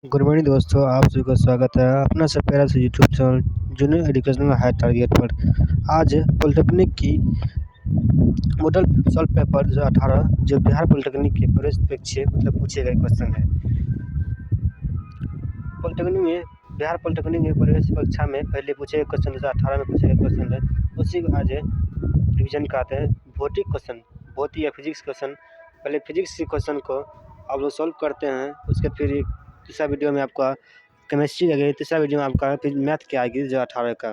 Good morning दोस्तों, आप सभी का स्वागत है अपना सब प्यारा से YouTube channel junior educational high target पर। आज पॉलिटेक्निक की मॉडल सॉल्व पेपर 2018 जो बिहार पॉलिटेक्निक के प्रवेश परीक्षा मतलब पूछे गए क्वेश्चन है। पॉलिटेक्निक में बिहार पॉलिटेक्निक में प्रवेश परीक्षा में पहले पूछे गए क्वेश्चन 2018 में पूछे गए क्वेश्चन है, उसी को आज रिविजन कराते हैं। भौतिक क्वेश्चन, भौतिक या फिजिक्स क्वेश्चन, पहले फिजिक्स के क्वेश्चन को आप लोग सॉल्व करते हैं। उसके फिर तीसरा वीडियो में आपका केमिस्ट्री आएगी, तीसरा वीडियो में आपका फिर मैथ की आएगी 2018 का।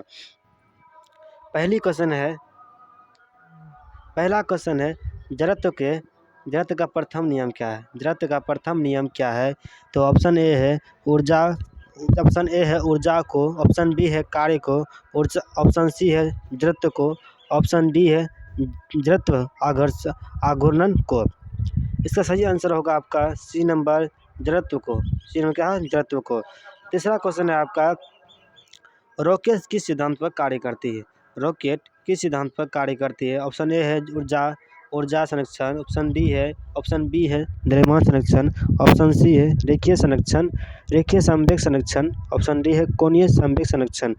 पहला क्वेश्चन है जड़त्व का प्रथम नियम क्या है? जड़त्व का प्रथम नियम क्या है? तो ऑप्शन ए है ऊर्जा को, ऑप्शन बी है कार्य को, ऑप्शन सी है जड़त्व को, ऑप्शन डी है जड़त्व आघूर्णन को। इसका सही आंसर होगा आपका सी नंबर जड़त्व को। सी नंबर क्या है? जड़त्व को। तीसरा क्वेश्चन है आपका रॉकेट किस सिद्धांत पर कार्य करती है? रॉकेट किस सिद्धांत पर कार्य करती है? ऑप्शन ए है ऊर्जा संरक्षण, ऑप्शन बी है द्रव्यमान संरक्षण, ऑप्शन सी है रेखीय संवेग संरक्षण, ऑप्शन डी है कोणीय संवेग संरक्षण।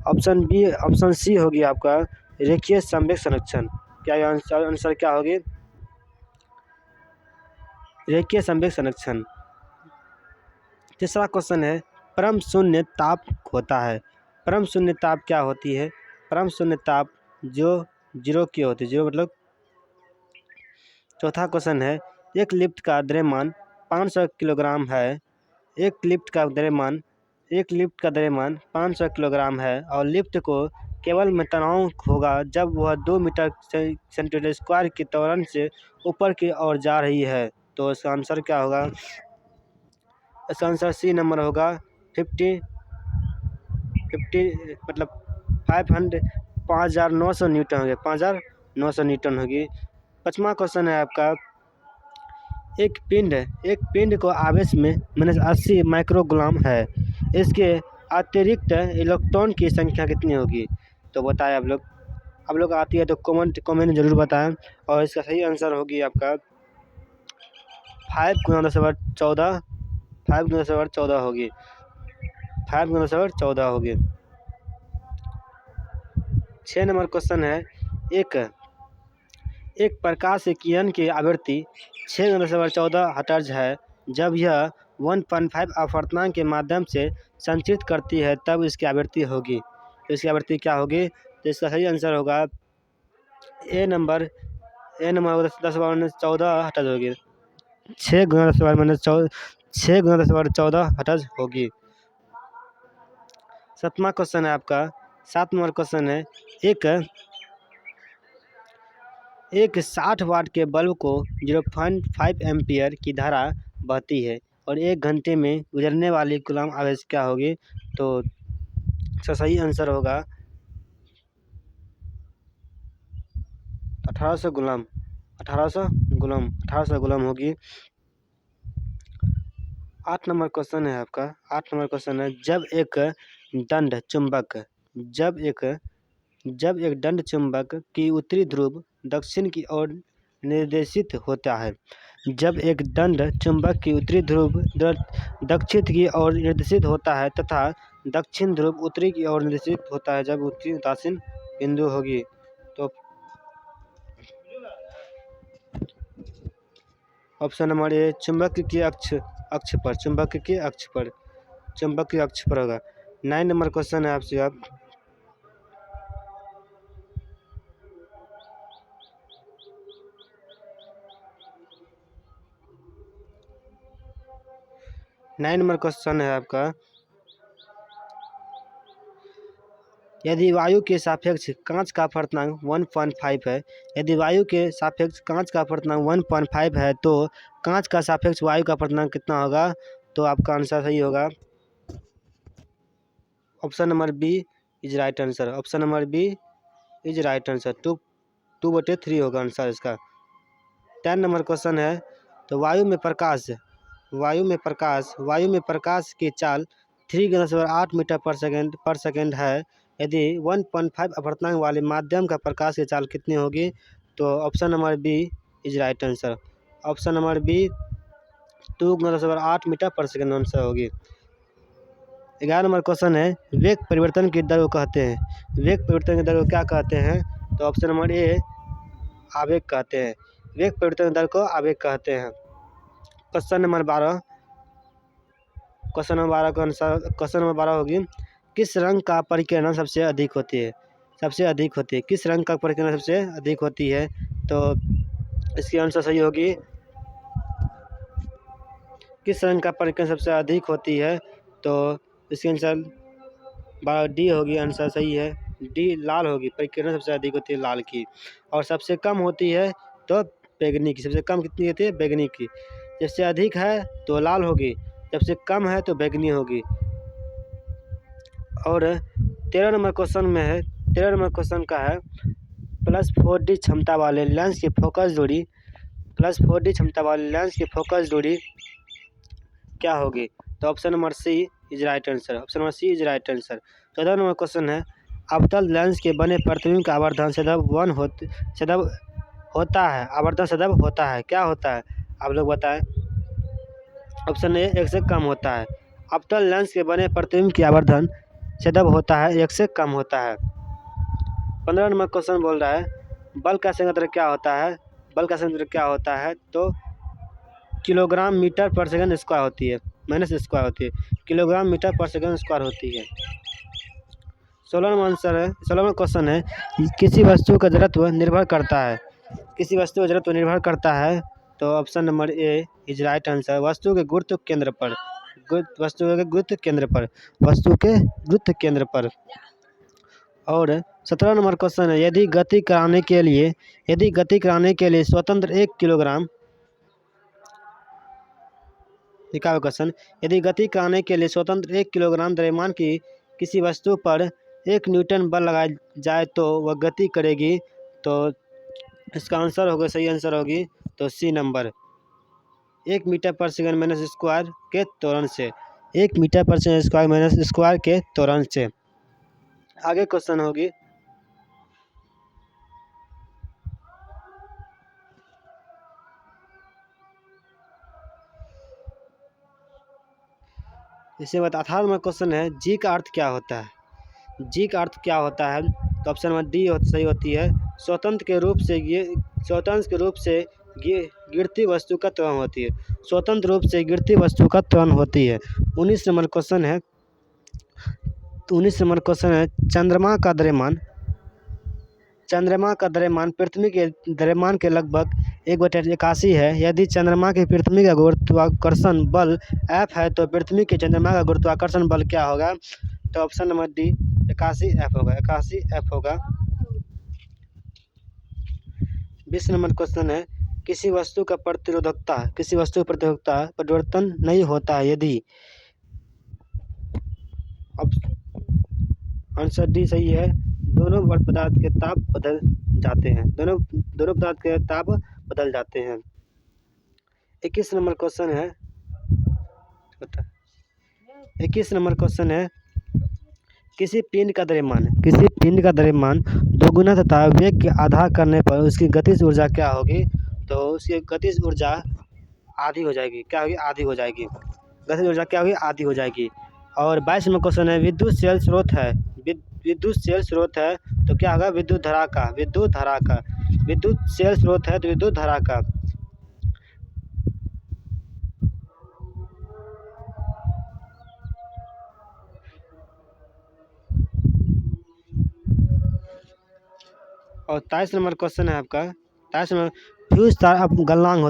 ऑप्शन सी होगी आपका रेखीय संवेग संरक्षण। क्या आंसर क्या होगी? रेखीय संवेग संरक्षण। तीसरा क्वेश्चन है परम शून्य ताप होता है। परम शून्य ताप क्या होती है? परम शून्य ताप जो जीरो की होती है, जीरो मतलब। चौथा क्वेश्चन है एक लिफ्ट का द्रव्यमान 500 किलोग्राम है। एक लिफ्ट का द्रव्यमान 500 किलोग्राम है और लिफ्ट को केवल में तनाव होगा जब वह 2 मीटर सेंटीमीटर स्क्वायर की त्वरण से ऊपर की ओर जा रही है। तो इसका आंसर क्या होगा? इसका आंसर सी नंबर होगा 50 मतलब 5,900 न्यूटन होगी, 5,900 न्यूटन होगी। पाँचवा क्वेश्चन है आपका एक पिंड को आवेश में -80 माइक्रोग्राम है। इसके अतिरिक्त इलेक्ट्रॉन की संख्या कितनी होगी? तो बताएं आप लोग आती है तो कमेंट जरूर बताएं। और इसका सही आंसर होगी आपका 5 × 10⁻14 5 × 10⁻14 होगी, 5 × 10⁻14 होगी। 6 नंबर क्वेश्चन है एक प्रकाश किरण की आवृत्ति 6 × 10⁻14 हर्ट्ज है। जब यह 1.5 अपवर्तनांक के माध्यम से संचरित करती है तब इसकी आवृत्ति होगी। तो इसकी आवृत्ति क्या होगी? तो इसका सही आंसर होगा ए नंबर 10⁻14 हर्ट्ज होगी, 6 × 10⁻14 हर्ट्ज होगी। सातवां क्वेश्चन है आपका 7 नंबर क्वेश्चन है एक 60 वाट के बल्ब को 0.5 एम्पियर की धारा बहती है और 1 घंटे में गुजरने वाली कूलम्ब आवेश क्या होगी? तो इसका सही आंसर होगा 1800 कूलम्ब होगी। 8 नंबर क्वेश्चन है आपका 8 नंबर क्वेश्चन है जब एक दंड चुंबक की उत्तरी ध्रुव दक्षिण की ओर निर्देशित होता है। जब एक दंड चुंबक की उत्तरी ध्रुव दक्षिण की ओर निर्देशित होता है तथा दक्षिण ध्रुव उत्तरी की ओर निर्देशित होता है, जब उत्तरी उदासीन बिंदु होगी। तो ऑप्शन नंबर ए चुंबक की अक्ष पर होगा। 9 नंबर क्वेश्चन है आपसे 9 नंबर क्वेश्चन है आपका यदि वायु के सापेक्ष कांच का अपवर्तनांक 1.5 है, यदि वायु के सापेक्ष कांच का अपवर्तनांक 1.5 है तो कांच का सापेक्ष वायु का अपवर्तनांक कितना होगा? तो आपका आंसर सही होगा option number B is right answer. Option number B is right answer, 2/3 होगा आंसर इसका। 10 नंबर क्वेश्चन है तो वायु में प्रकाश की चाल 3 × 10⁸ मीटर पर सेकेंड है। यदि 1.5 अपवर्तनांक वाले माध्यम का प्रकाश की चाल कितनी होगी? तो option number B is right answer. Option number B 2 × 10⁸ metre पर सेकंड आंसर होगी। 11 नंबर क्वेश्चन है वेग परिवर्तन की दर को कहते हैं। वेग परिवर्तन की दर को क्या कहते हैं? तो ऑप्शन नंबर ए आवेग कहते हैं। वेग परिवर्तन की दर को आवेग कहते हैं। क्वेश्चन नंबर 12 का आंसर क्वेश्चन नंबर 12 होगी किस रंग का परिकिरण सबसे अधिक होती है? सबसे अधिक होती है किस रंग का परिकिरण सबसे अधिक होती है? तो इसकी आंसर सही होगी किस रंग का परिकिरण सबसे अधिक होती है? तो इसकी आंसर 12 डी होगी। आंसर सही है डी लाल होगी। परिकिरण सबसे अधिक होती है लाल की और सबसे कम होती है तो बैगनी की। सबसे कम कितनी होती है? बैगनी की। जबसे अधिक है तो लाल होगी, जबसे कम है तो बैगनी होगी। और 13 नंबर क्वेश्चन में है 13 नंबर क्वेश्चन का है +4D क्षमता वाले लेंस की फोकस दूरी +4D क्षमता वाले लेंस की फोकस दूरी क्या होगी? तो option number C is right answer. Option number C is right answer. 14 number question है अवतल लेंस के बने प्रतिबिंब का आवर्धन सदैव होता है। आवर्धन सदैव होता है, क्या होता है आप लोग बताएं? ऑप्शन ए 1 से कम होता है। अवतल लेंस के बने प्रतिबिंब की आवर्धन सदैव होता है 1 से कम होता है। 15 नंबर क्वेश्चन बोल रहा है बल का संयंत्र क्या होता है? बल का संयंत्र क्या होता है? तो किलोग्राम मीटर पर सेकंड स्क्वायर होती है, माइनस स्क्वायर होती है, किलोग्राम मीटर पर सेकंड स्क्वायर होती है। 16 नंबर क्वेश्चन है किसी वस्तु का जड़त्व निर्भर करता है। किसी वस्तु का जड़त्व निर्भर करता है तो option number A is right answer. वस्तु के गुरुत्व केंद्र पर। वस्तु के गुरुत्व केंद्र पर। और 17 नंबर क्वेश्चन है यदि गति कराने के लिए स्वतंत्र 1 किलोग्राम क्वेश्चन यदि गति कराने के लिए स्वतंत्र 1 किलोग्राम द्रव्यमान की किसी वस्तु पर 1 न्यूटन बल लगाया जाए तो वह गति करेगी। तो इसका आंसर होगा सही आंसर होगी तो सी नंबर 1 मीटर पर सेकंड माइनस स्क्वायर के त्वरण से। 1 मीटर पर सेकंड स्क्वायर माइनस स्क्वायर के त्वरण से। आगे क्वेश्चन होगी इसके बाद 18 नंबर क्वेश्चन है जी का अर्थ क्या होता है? जी का अर्थ क्या होता है? तो ऑप्शन नंबर डी सही होती है स्वतंत्र के रूप से गिरती वस्तु का त्वरण होती है। स्वतंत्र रूप से गिरती वस्तु का त्वरण होती है। 19 नंबर क्वेश्चन है चंद्रमा का द्रव्यमान पृथ्वी के द्रव्यमान के लगभग 1/81 है। यदि चंद्रमा की पृथ्वी का गुरुत्वाकर्षण बल F है तो पृथ्वी के चंद्रमा का गुरुत्वाकर्षण बल क्या होगा? तो ऑप्शन नंबर डी 81 F होगा। 20 नंबर क्वेश्चन है किसी वस्तु का प्रतिरोधकता परिवर्तन नहीं होता है यदि। आंसर डी सही है दोनों पदार्थ के ताप बदल जाते हैं। दोनों पदार्थ के ताप बदल जाते हैं। 21 नंबर क्वेश्चन है किसी पिंड का द्रव्यमान दोगुना तथा वेग के आधा करने पर उसकी गतिज ऊर्जा क्या होगी? तो उसकी गतिज ऊर्जा आधी हो जाएगी। क्या होगी? आधी हो जाएगी। गतिज ऊर्जा क्या होगी? आधी हो जाएगी। और 22 नंबर क्वेश्चन है विद्युत सेल स्रोत है तो क्या होगा? विद्युत धारा का। विद्युत सेल स्रोत है तो विद्युत धारा का। और 23 नंबर क्वेश्चन है आपका 23 नंबर फ्यूज तार अब गलनांक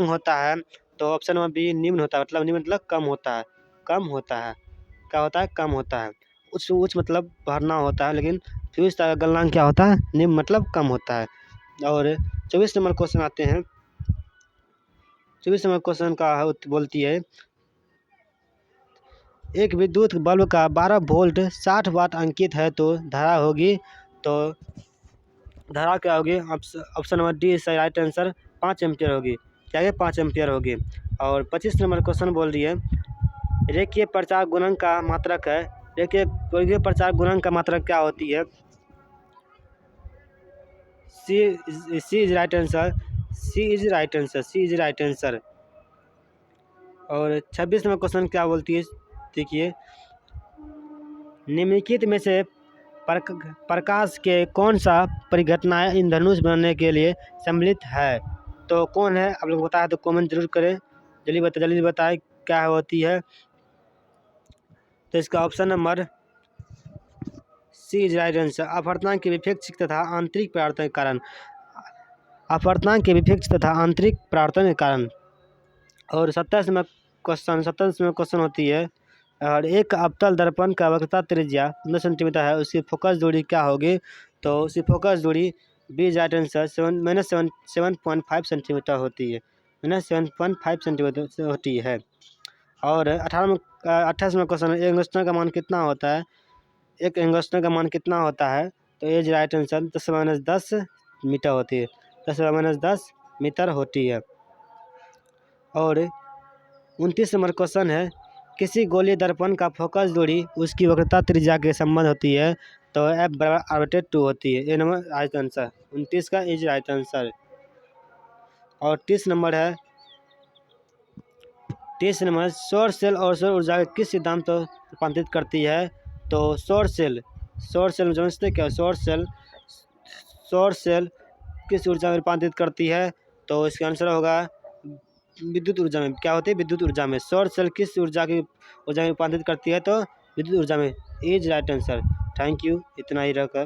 होता है तो ऑप्शन नंबर बी निम्न होता है। निम्न मतलब कम होता है। क्या होता है? उच्च मतलब भरना होता है, लेकिन फ्यूज तार का गलनांक क्या होता है? निम्न मतलब कम होता है। और 24 नंबर क्वेश्चन आते हैं। 24 नंबर क्वेश्चन का बोलती है एक विद्युत बल्ब का 12 वोल्ट 60 वाट अंकित है तो धारा होगी। तो धारा क्या होगी? ऑप्शन नंबर डी सही राइट आंसर 5 एम्पियर होगी। क्या है? 5 एम्पियर होगी। और 25 नंबर क्वेश्चन बोल रही है रेखीय प्रचार गुणांक का मात्रक है। रेखीय प्रचार गुणांक का मात्रक क्या होती है? सी इज राइट आंसर। और 26वां क्वेश्चन क्या बोलती है, देखिए, निम्नलिखित में से प्रकाश के कौन सा परिघटनाएं इंद्रधनुष बनने के लिए सम्मिलित है। तो कौन है, आप लोग बताए तो कमेंट जरूर करें, जल्दी बताएं क्या होती है। तो इसका option number C is right answer. अपवर्तनांक के विपेक्ष तथा आंतरिक परावर्तन के कारण, अपवर्तनांक के विपेक्ष तथा आंतरिक परावर्तन के कारण। और 27वां क्वेश्चन होती है, और एक अवतल दर्पण का वक्रता त्रिज्या 15 सेंटीमीटर है, उसकी फोकस दूरी क्या होगी। तो उसकी फोकस दूरी बी राइट आंसर 7.5 सेंटीमीटर होती है, -7.5 सेंटीमीटर होती है। और 28वां क्वेश्चन, एक एंगस्ट्रॉन का मान कितना होता है, एक एंगस्ट्रॉन का मान कितना होता है। तो एज राइट आंसर 10⁻10 मीटर होती है, 10⁻10 मीटर होती है। और 29 नंबर क्वेश्चन है, किसी गोलीय दर्पण का फोकस दूरी उसकी वक्रता त्रिज्या के संबंध होती है। तो F/2 होती है, ये नंबर राइट आंसर 29 का इज राइट आंसर। और 30 नंबर है, 30 नंबर, सौर सेल और सौर ऊर्जा के किस सिद्धांत को रूपांतरित करती है। तो सौर सेल समझते क्या, सौर सेल किस ऊर्जा में रूपांतरित करती है। तो इसका आंसर होगा विद्युत ऊर्जा में। क्या होती है, विद्युत ऊर्जा में। सौर सेल किस ऊर्जा में रूपांतरित करती है, तो विद्युत ऊर्जा में is right answer. Thank you, इतना ही रहकर।